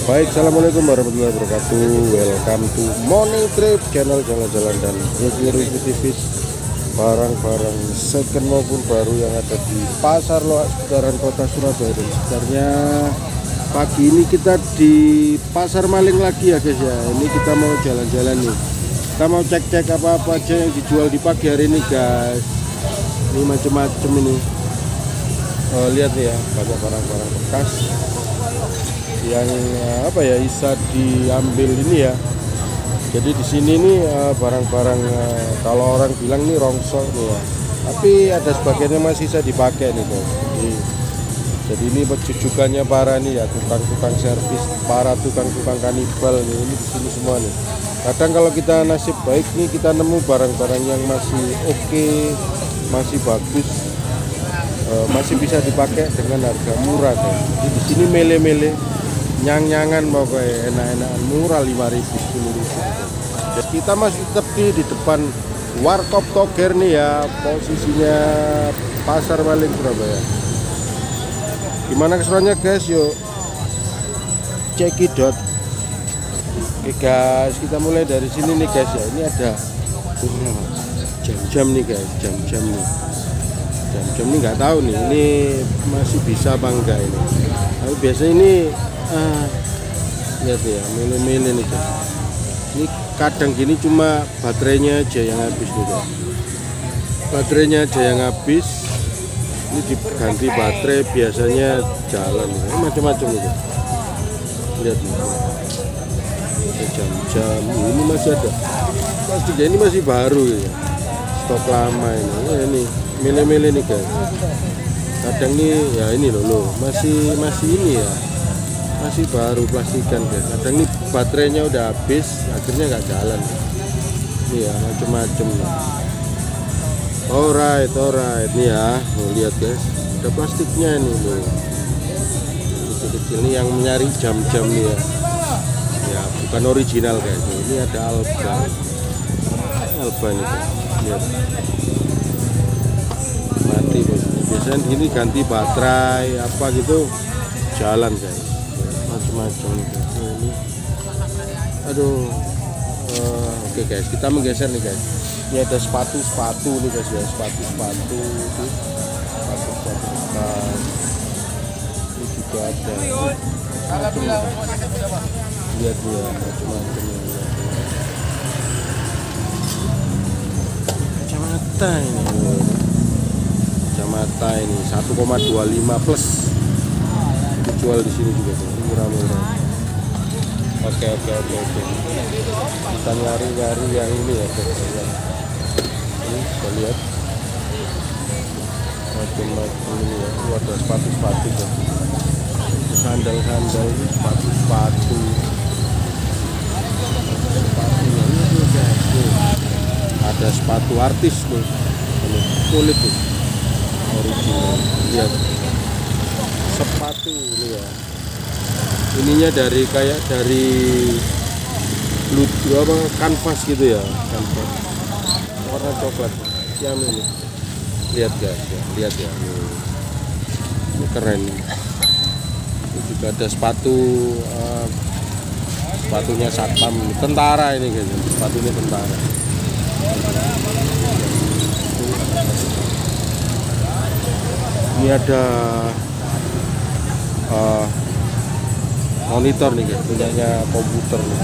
Baik, assalamualaikum warahmatullahi wabarakatuh. Welcome to Morning Trip, channel jalan-jalan dan review tipis barang-barang second maupun baru yang ada di pasar loak sekitaran kota Surabaya dan sekitarnya. Pagi ini kita di pasar maling lagi ya guys ya. Ini kita mau jalan-jalan nih. Kita mau cek-cek apa-apa aja yang dijual di pagi hari ini guys. Ini macam-macam ini. Lihat nih ya, banyak barang-barang bekas yang apa ya bisa diambil ini ya. Jadi di sini nih barang-barang kalau orang bilang nih rongsok nih ya. Tapi ada sebagiannya masih bisa dipakai nih guys. Jadi ini perjujukannya para nih ya, tukang-tukang servis, para tukang-tukang kanibal nih, ini di sini semua nih. Kadang kalau kita nasib baik nih kita nemu barang-barang yang masih oke, masih bagus, masih bisa dipakai dengan harga murah kan. Jadi di sini mele-mele, nyang-nyangan pokoknya enak-enakan murah 5.000 10.000. Jadi kita masih tetap di depan Warkop Toger nih ya, posisinya Pasar Maling Surabaya. Gimana keseruannya guys, yuk cekidot. Oke guys, kita mulai dari sini nih guys ya. Ini ada jam-jam nih guys, jam-jam nih. Jam-jam ini nggak tahu nih, ini masih bisa apa enggak ini. Tapi biasanya ini lihat ya, milih-milih nih guys. Ini kadang gini cuma baterainya aja yang habis nih guys. Baterainya aja yang habis. Ini diganti baterai biasanya jalan, macam-macam gitu. Lihat nih, jam-jam ini masih ada. Plastiknya ini masih baru ya, stok lama ini. Ini milih-milih nih guys. Kadang nih ya ini loh, masih ini ya, masih baru plastikan guys. Kadang nih baterainya udah habis, akhirnya nggak jalan. Ini ya macam-macam. Alright nih ya, lihat guys, ada plastiknya ini loh, kecil-kecil nih yang mencari jam-jam nih ya. Ya bukan original guys, ini ada Alba nih guys. Lihat, mati bos. Biasanya ini ganti baterai apa gitu, jalan guys, macam-macam nih guys. Ini, aduh, oke guys, kita menggeser nih guys. Ini ada sepatu nih guys ya, sepatu bekas. Ini juga ada macam-macam. Lihat ya, macam-macam ya. Kacamata ini 1,25 plus. Dijual di sini juga tuh, murah-murah. Oke. Kita nyari-nyari yang ini ya guys. Ini kita lihat macam-macam ini ya. Ada sepatu-sepatu guys. Sandal-sandal, sepatu-sepatu. Sepatunya ini guys. Ada sepatu artis nih. Ini kulit tuh. Original. Lihat. Sepatu ini ya. Ininya dari lucu apa kanvas gitu ya, kanvas warna coklat siam ini. Lihat guys ya, lihat ya, ini keren. Ini juga ada sepatunya satpam tentara ini guys, sepatunya tentara. Ini ada monitor nih guys, punyanya komputer nih.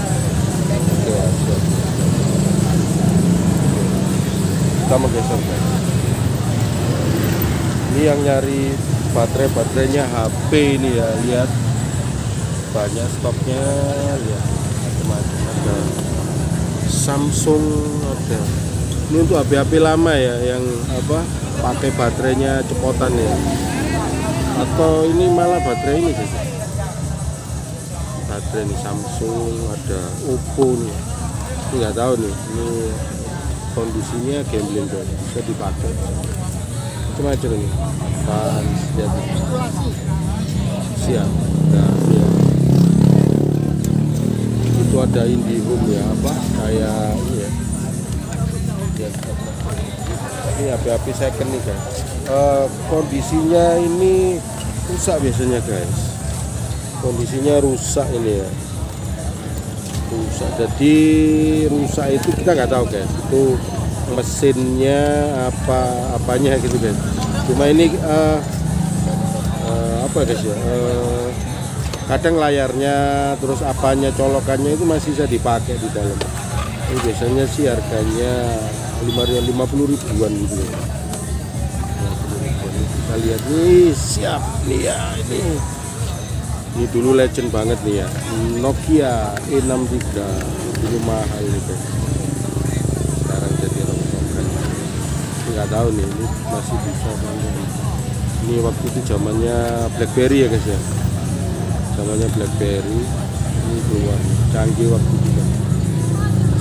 Oke, kita menggeser guys. Ini yang nyari baterainya HP ini ya, lihat banyak stoknya, lihat macam-macam. Ada Samsung, ada ini untuk HP lama ya, yang apa pakai baterainya cepotan ya, atau ini malah baterai ini guys. Baterai ini Samsung, ada Oppo nih. Ini nggak tahu nih, ini kondisinya gambling guys, bisa dipakai macam-macam ini. Lihat siap. Nah, ya. Itu ada IndiHome ya, apa kayak ini ya. Lihat. Ini HP second nih guys. Kondisinya ini rusak biasanya guys. kondisinya rusak ini ya, rusak. Jadi rusak itu kita nggak tahu guys, itu mesinnya apanya gitu guys. Cuma ini apa guys ya, kadang layarnya terus apanya colokannya itu masih bisa dipakai di dalam. Ini biasanya sih harganya 50 ribuan gitu ya. Kita lihat nih, siap nih ya, ini dulu legend banget nih ya, Nokia E63, dulu mahal gitu. Sekarang jadi rongsokan. Nggak tahu nih, ini masih bisa banget. Ini waktu itu zamannya BlackBerry ya guys ya, zamannya BlackBerry. Ini keluar canggih waktu itu.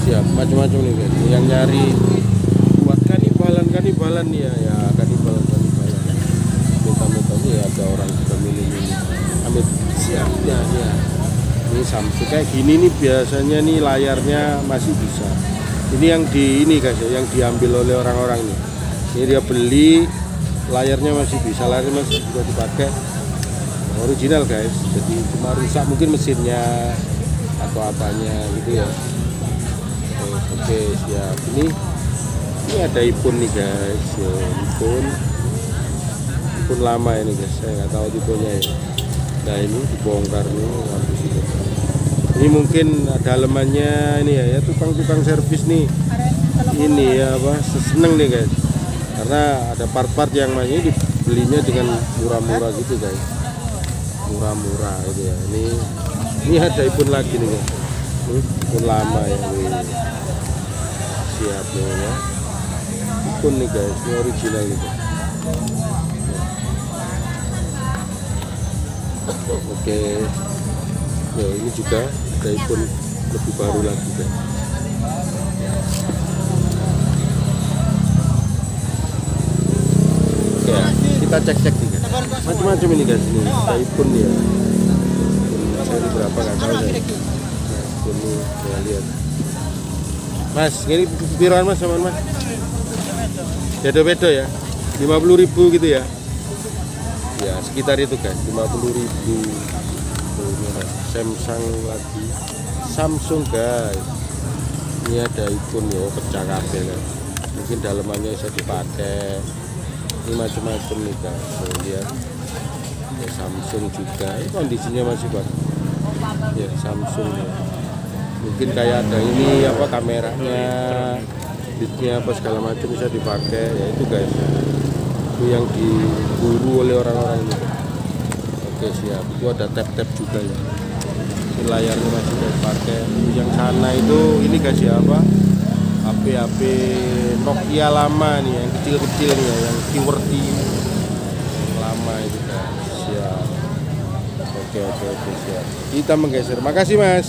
Siap, macam-macam nih guys. Yang nyari buat kanibalan nih ya, kanibalan. Minta-minta ya, ada orang juga milih-milih. Amit siap ya. Ini Samsung kayak gini nih biasanya nih layarnya masih bisa. Ini yang ini guys ya, yang diambil oleh orang-orang nih. Ini dia beli, layarnya masih bisa, layarnya masih bisa dipakai. Original guys. Jadi cuma rusak mungkin mesinnya atau apanya gitu ya. Oke, siap. Ini ada iPhone nih guys ya, iPhone lama ini guys, saya nggak tahu tipenya ya. Nah ini dibongkar nih, habis itu. Ini mungkin dalemannya ini ya, tukang-tukang servis nih. Ini ya apa, seneng nih guys, karena ada part-part yang masih dibelinya dengan murah-murah gitu guys, murah-murah gitu ya. Ini ada iPhone lagi nih guys, ini iPhone lama ya. Siap ya, iPhone nih guys, ini original nih guys. Oke, ya ini juga ada iPhone lebih baru lagi guys. Oke, kita cek nih guys, macam-macam ini guys. Ini ada iPhone ya, seri berapa nggak tahu guys. Nah, ini saya lihat. Mas, ini pikiran mas sama mas? Beda-beda ya, 50.000 gitu ya. Ya sekitar itu guys, 50.000. Samsung lagi, Samsung guys. Ini ada iPhone ya, pecah kabel kan. Mungkin dalemannya bisa dipakai. Ini macam-macam nih guys. Lihat, ya, Samsung juga. Ini kondisinya masih bagus. Ya Samsung ya. Mungkin kayak ada ini apa kameranya, bitnya apa segala macam bisa dipakai. Ya itu guys. Itu yang diburu oleh orang-orang ini. Oke siap. Itu ada tab-tab juga ya. Ini layarnya masih bisa dipakai. Yang sana itu ini guys ya apa? HP Nokia lama nih, yang kecil-kecil nih ya, yang QWERTY lama itu guys. Siap. Oke siap. Kita menggeser. Makasih mas.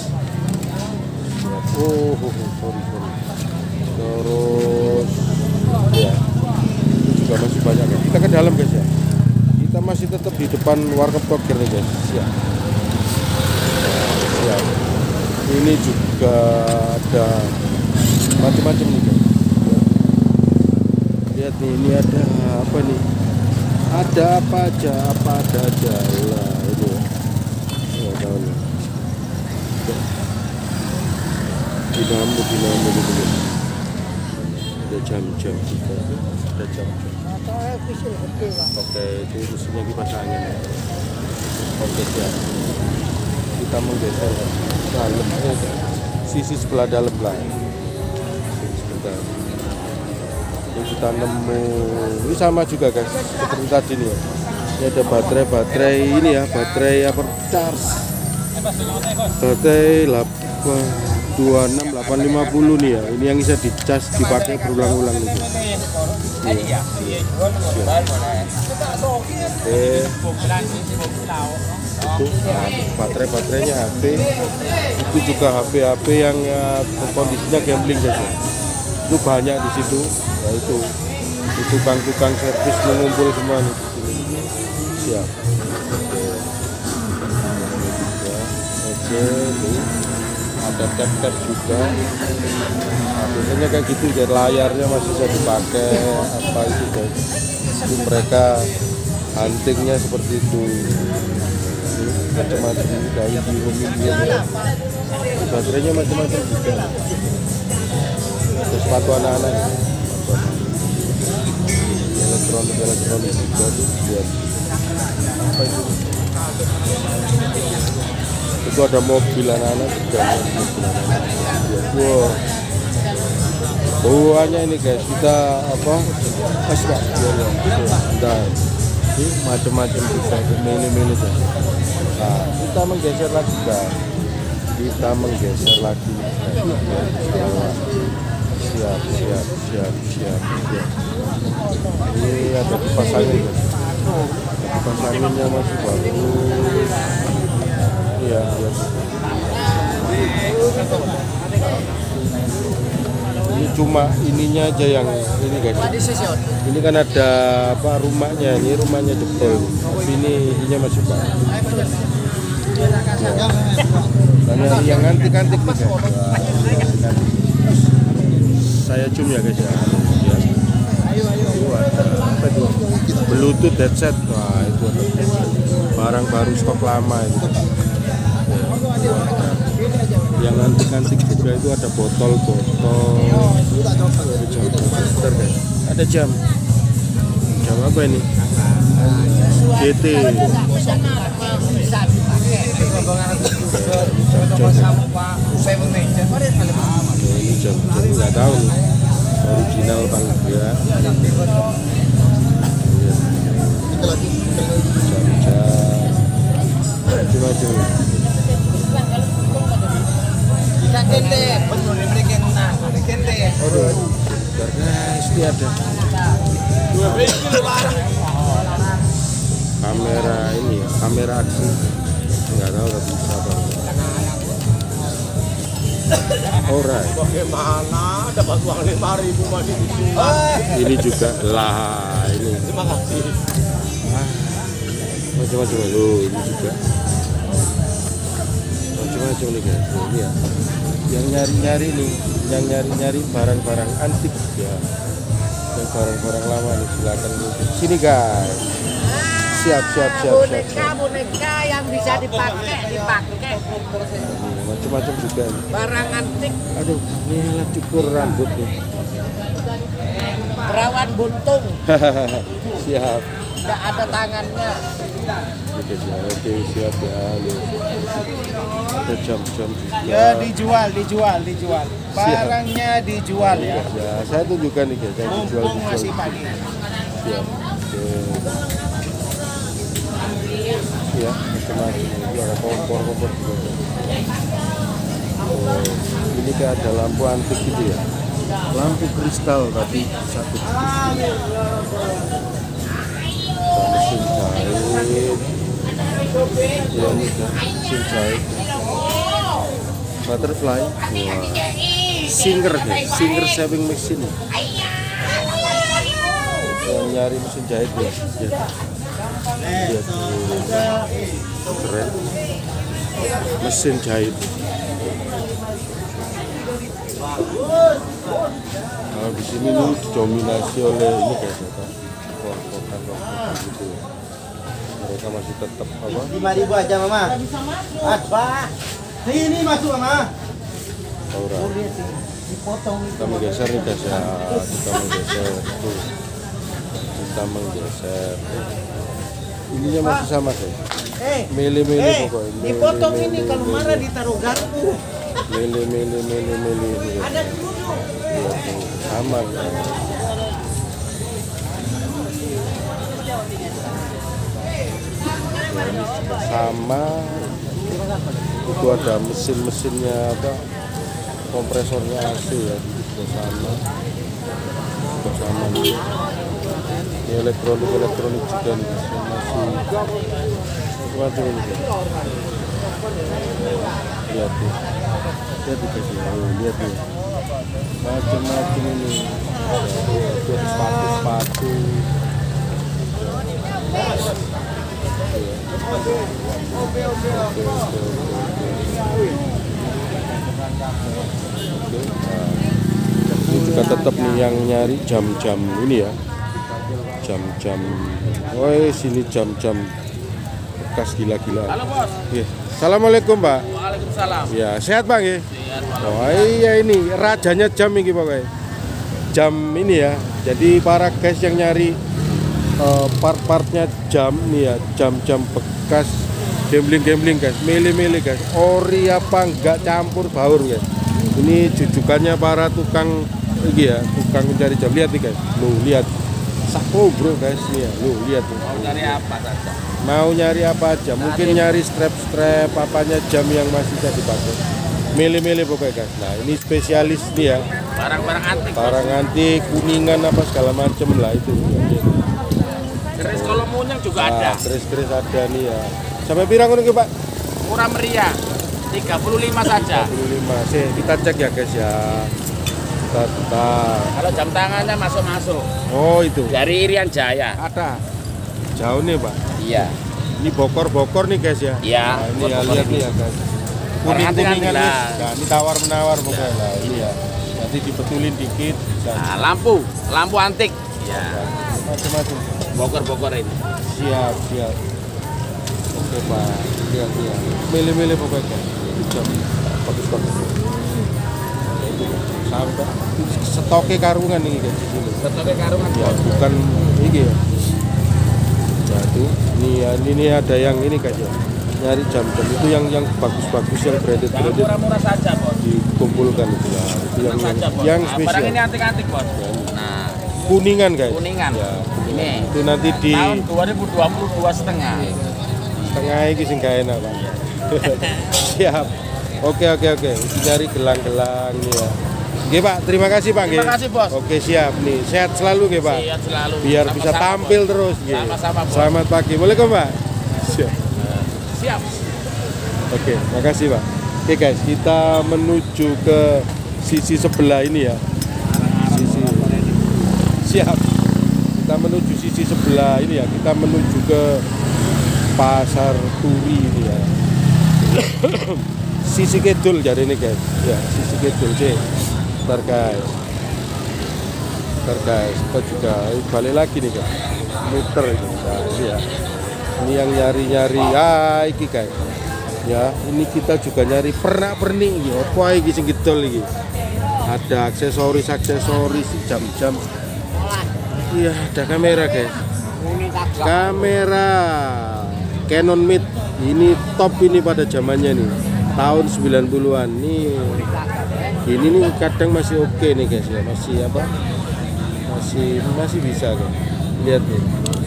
Siap. Sorry. Terus ya. Juga masih banyak guys. Kita ke dalam guys ya. Kita masih tetap di depan warkop Tokir nih guys. Siap. Ini juga ada macam-macam nih guys. Lihat nih, ini ada apa nih? Ada apa aja lah ini. Ya tahu nih. Dinamo gitu. Ada jam-jam juga. Ada jam-jam. Oke, itu mesinnya kipas angin. Oke siap. Kita menggeser dalam sisi sebelah dalam lah. Sebentar. Ini kita nemu. Ini sama juga guys, seperti tadi nih ya. Ini ada baterai ini ya, baterai apa charge. Baterai 850 nih ya. Ini yang bisa dicas dipakai berulang-ulang itu. Iya. Oke. Itu baterainya HP. Itu juga HP yang kondisinya gambling guys ya. Itu banyak di situ. Ya itu tukang-tukang servis mengumpul semua nih. Siap. Oke, nih ada tab-tab juga. Nah, biasanya kayak gitu, jadi layarnya masih bisa dipakai apa itu guys. Itu mereka huntingnya seperti itu. macam-macam ini kayu biru ya. Baterainya macam-macam juga. Terus sepatu anak-anak elektronik juga tuh buat apa itu ada mobil anak-anak juga. Wow, bawahnya ini guys, kita apa asbak ya, ini macam-macam juga, mini-mini guys. Nah, kita menggeser lagi guys, siap. Ini ada kipas angin guys, kipas anginnya masih bagus. Iya. Ini cuma ininya aja yang ini guys. Ini kan ada apa rumahnya, ini rumahnya jebol. Tapi ini ininya masih bagus. Banyak yang antik-antik nih guys. Saya zoom ya guys ya. Itu ada apa itu? Bluetooth headset. Wah, itu ada barang baru stok lama itu. Yang antik-antik juga itu ada botol ada jam apa ini GT ini jam nggak tahu nih original apa enggak. Macam-macam. Guys, ini ada kamera ini ya, kamera aksi, nggak tahu tapi bisa apa. Alright. Bagaimana dapat uang 5.000 masih dijual? Ini juga lah ini. Terima kasih. Macam-macam loh, ini juga macam-macam nih guys. Ini ya, yang nyari-nyari nih, yang nyari-nyari barang-barang antik ya, dan barang-barang lama nih, silakan sini guys. Siap. Boneka yang bisa dipakai. Macam-macam juga nih. Barang antik. Aduh, ini lah cukur rambut nih. Perawan buntung. Siap. Tidak ada tangannya. Oke, siap ya. Ada jam-jam juga. Ya dijual. Barangnya dijual ya. Ya, saya tunjukkan nih guys, saya dijual. Mumpung masih pagi. Siap. Oke. Ya, macam-macam. Itu ada kompor juga. Oh, ini kayak ada lampu antik gitu ya. Lampu kristal tapi satu. Mesin jahit. Ya, ini kan mesin jahit. Butterfly. Wah. Singer sewing machine. Yang nyari mesin jahit ya. Lihat keren. Mesin jahit. Nah, di sini nih didominasi oleh ini guys, kotak gitu ya. Mereka masih tetap apa? 5.000 aja mama. Apa? Sini masuk mama. Aura. Dipotong. Kita menggeser nih guys ya. Kita menggeser. Ininya masih sama guys. Mili-mili pokoknya. Dipotong ini kalau marah ditaruh garpu. Mili. Ada dulu. Sama kan. Sama itu ada mesinnya apa, kompresornya AC ya, itu juga sama nih. Ini elektronik juga nih, masih macam ini guys. Lihat nih guys ya, lihat nih macam-macam ini. Itu sepatu. Ini juga tetap nih yang nyari jam-jam ini ya, jam-jam. Oh sini jam-jam bekas gila-gilaan. Halo bos. Iya. Assalamualaikum Pak. Waalaikumsalam. Ya sehat Bang ya. Siap, Oh iya ini rajanya jam ini pokoknya. Jam ini ya. Jadi para guys yang nyari part-partnya jam nih ya, jam-jam bekas gambling guys, milih-milih guys. Ori apa enggak campur baur guys. Ini jujukannya para tukang ini ya, tukang mencari jam. Lihat nih guys. Loh, lihat. Sako bro guys nih ya. Loh, lihat tuh. Mau cari apa saja? Mau nyari apa aja, mungkin nyari strap-strap apanya jam yang masih bisa dipakai. Milih-milih pokoknya guys. Nah, ini spesialis nih ya. Barang-barang antik. Barang antik, kuningan apa segala macem lah itu. Keris kolomunyang juga ada. Keris-keris ada nih ya. Sampai pirang ngono ki, Pak? Murah meriah. 35 saja. 35. Sih, kita cek ya guys ya. Bentar. Kalau jam tangannya masuk-masuk. Oh, itu. Dari Irian Jaya. Ada. Jauh nih, Pak. Iya. Ini bokor-bokor nih guys ya. Iya. Nah, ini ya lihat nih ya guys. Kuning-kuningan nih. Nah, ini tawar-menawar pokoknya. Nah, ini ya. Nanti dibetulin dikit. Nah, lampu antik. Iya. Macam-macam. Bokor-bokor ini. Siap. Oke Pak. Lihat. Milih-milih pokoknya. Ini jam bagus-bagus. Sampai stoknya karungan ini guys. Stoknya karungan. Ya, bukan ini ya. Tuh, ini ada yang ini guys ya. Nyari jam-jam itu yang bagus-bagus yang branded. Murah-murah saja, Bos. Dikumpulkan itu ya. Itu yang spesial. Barang ini antik-antik, Bos. Nah, kuningan guys. kuningan. Ya, Ini. itu nanti di Tahun 2022 setengah. setengah ini sih nggak enak Pak. Siap. Oke. Itu nyari gelang-gelang nih ya. Oke Pak, terima kasih Pak. Terima kasih, Bos. Oke siap nih, sehat selalu nggih Pak. Sehat selalu. Biar Sama-sama, bisa tampil Bos. terus. Nggih. Sama-sama, Bos. Selamat pagi, boleh kok Pak? Siap. Siap. Oke, makasih Pak. Oke guys, kita menuju ke sisi sebelah ini ya. Sisi. Siap. Kita menuju sisi sebelah ini ya. Kita menuju ke Pasar Turi ini ya. Sisi Kidul jadi ini guys. Ya, sisi Kidul sih. Ntar guys, kita juga balik lagi nih guys, muter ini, nah, ini ya. Ini yang nyari-nyari, iki guys, ya. Ini kita juga nyari pernak-pernik ini, apa iki sing kidul iki? Ada aksesoris, jam-jam. Iya, ada kamera guys. Kamera Canon Mid, ini top ini pada zamannya nih, tahun 90-an nih. Ini nih kadang masih oke nih guys ya, masih bisa kan. Lihat nih,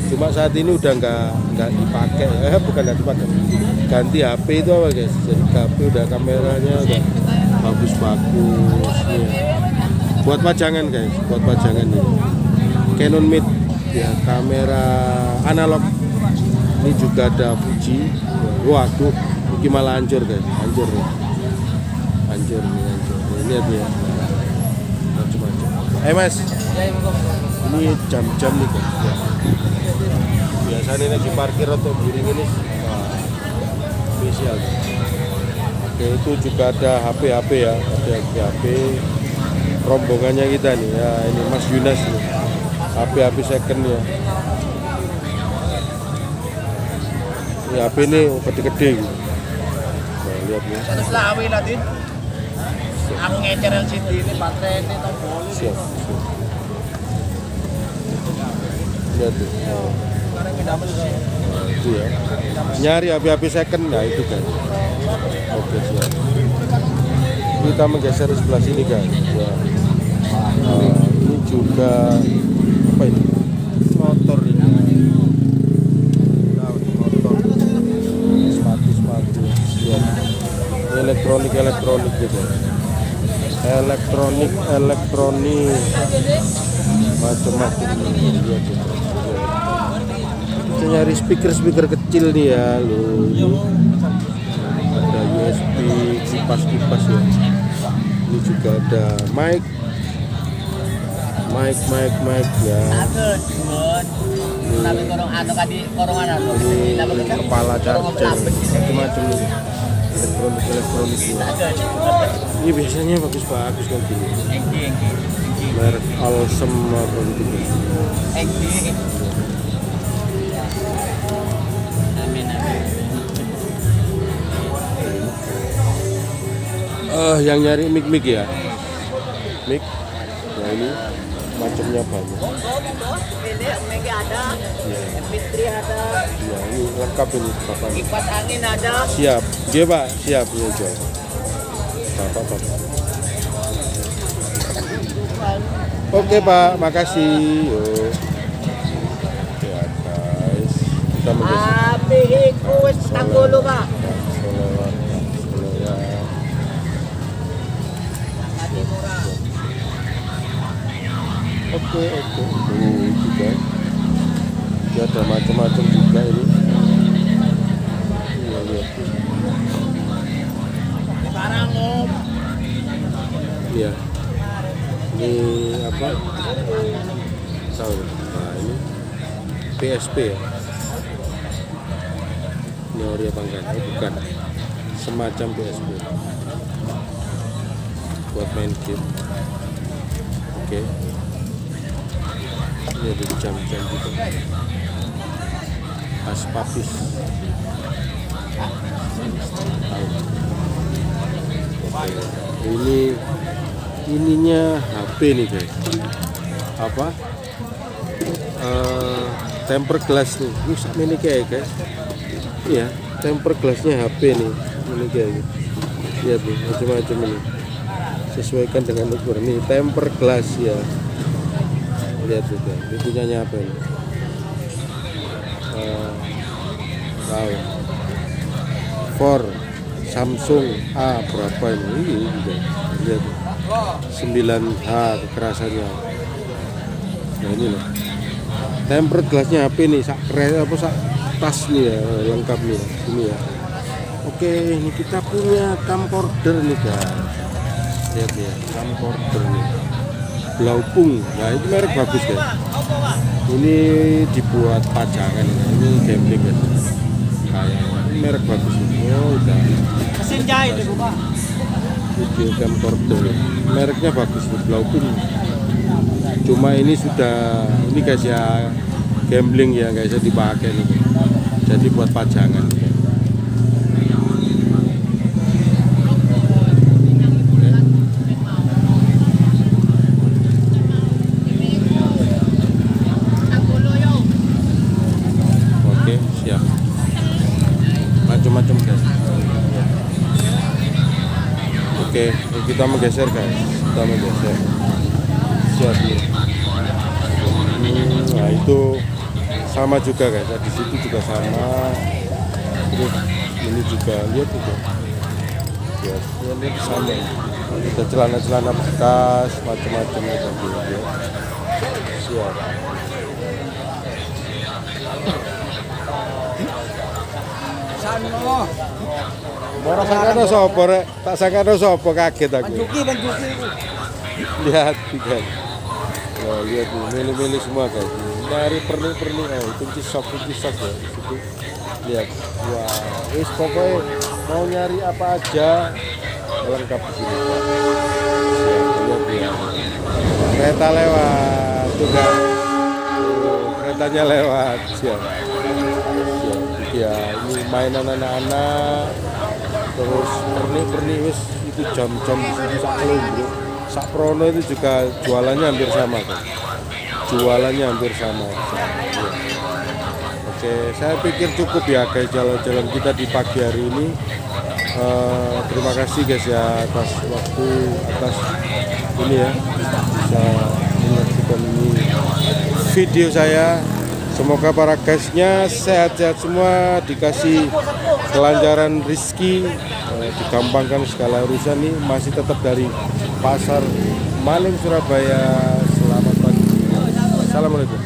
cuma saat ini udah nggak dipakai, bukan nggak dipakai, ganti HP itu apa guys. Jadi HP udah kameranya udah bagus nih. Buat pajangan guys, nih. Canon Mid ya, kamera analog. Ini juga ada Fuji. Waduh, ini malah hancur guys, hancur nih. Lihat ya, macam-macam. Mas, ini jam-jam nih guys ya. Biasanya lagi parkir atau giring ini spesial. Oke, itu juga ada HP ya, ada HP rombongannya kita nih ya. Ini Mas Yunas nih, HP second ya. Ini HP ini gede-gede gitu. Nah, lihat ya. Terus lawi Latin. Aku ngecer LCD ini baterai ini tombol. Siap. Lihat tuh. Nah, itu ya. Nyari HP second, nah itu kan. Oke siap. Kita menggeser di sebelah sini kan. Ya. Ini juga apa ini? Motor ini. Motor. Sepatu. Lihat. Elektronik gitu. Elektronik macam-macam. Kita nyari speaker kecil nih ya lo. Ada USB, kipas ya. Ini juga ada mic ya. Ini kepala charger macam-macam nih. Elektronik ini. Ini biasanya bagus kan gini. Merek Alsem apa gitu. Yang nyari mic ya, mic. Nah ini macamnya banyak. Ini Mega ada, MP3 ada, Ya ini lengkap ini bapak. kipas angin ada. Siap, dia pak, siap ya jual. Bapak. Oke pak, makasih. Yuk. Ya guys, kita menggeser. Apihiku wis tanggulo ka. Selewat. Mati murah. Oke. Ini juga. Dia ada macam-macam juga ini. Iya lihat. Sekarang Om. Iya. Ini apa? Tahu. Nah ini PSP ya. Ini ori apa enggak? Oh, bukan. Semacam PSP. Buat main game. Oke. Ini ada jam-jam gitu. Aspapis. Oke. Ininya HP nih guys. Apa? Temper glass nih. Ini sama ini kayak guys. Iya, temper glassnya HP nih. Ini kayak gitu. Lihat nih, macam-macam ini. Sesuaikan dengan ukuran ini. Temper glass ya. Lihat tuh guys. Ini punyanya apa ini? Tahu. For Samsung A berapa ini? Ini lihat tuh. 9H kekerasannya. Nah ini loh. Tempered glassnya HP nih, sak tas nih ya, lengkap nih ya. Ini ya. Oke, ini kita punya camcorder nih guys. Lihat ya, camcorder nih. Blaupung. Nah, itu merek bagus guys. Ini dibuat pajangan ini gambling guys. Kayak ini merek bagus. Oh, udah. Mesin jahit itu, Pak. Video camcorder mereknya bagus nih, Blaupung. Cuma ini guys ya, gambling ya, nggak bisa dipakai nih, jadi buat pajangan. Oke, siap. Macam-macam guys. Oke, kita menggeser guys. Siap nih. Nah itu sama juga guys. Di situ juga sama. Terus ini juga lihat itu. Ya, lihat sama. Ada celana-celana bekas, macam-macam itu. Siap. Sano. Ora sangkano sapa rek? Tak sangkano sapa, kaget aku. Banjuki. Lihat guys. Nah, lihat nih, milih-milih semua guys. Dari pernik-pernik, itu cisok ya di situ. Lihat. Wah, wis pokoknya mau nyari apa aja lengkap di sini. Siap, lihat. Kereta lewat, tuh kan. Keretanya lewat, siap. Ya, ini mainan anak-anak. Terus pernik wis itu jam-jam di sini sak lho. Sak Prono itu juga jualannya hampir sama kan. Jualannya hampir sama. Ya. Oke, saya pikir cukup ya guys jalan-jalan kita di pagi hari ini. Terima kasih guys ya atas waktu, atas ini ya bisa menyaksikan ini video saya. Semoga para guysnya sehat-sehat semua, dikasih kelancaran rezeki, digampangkan segala urusan nih. Masih tetap dari Pasar Maling Surabaya. Selamat pagi. Assalamualaikum.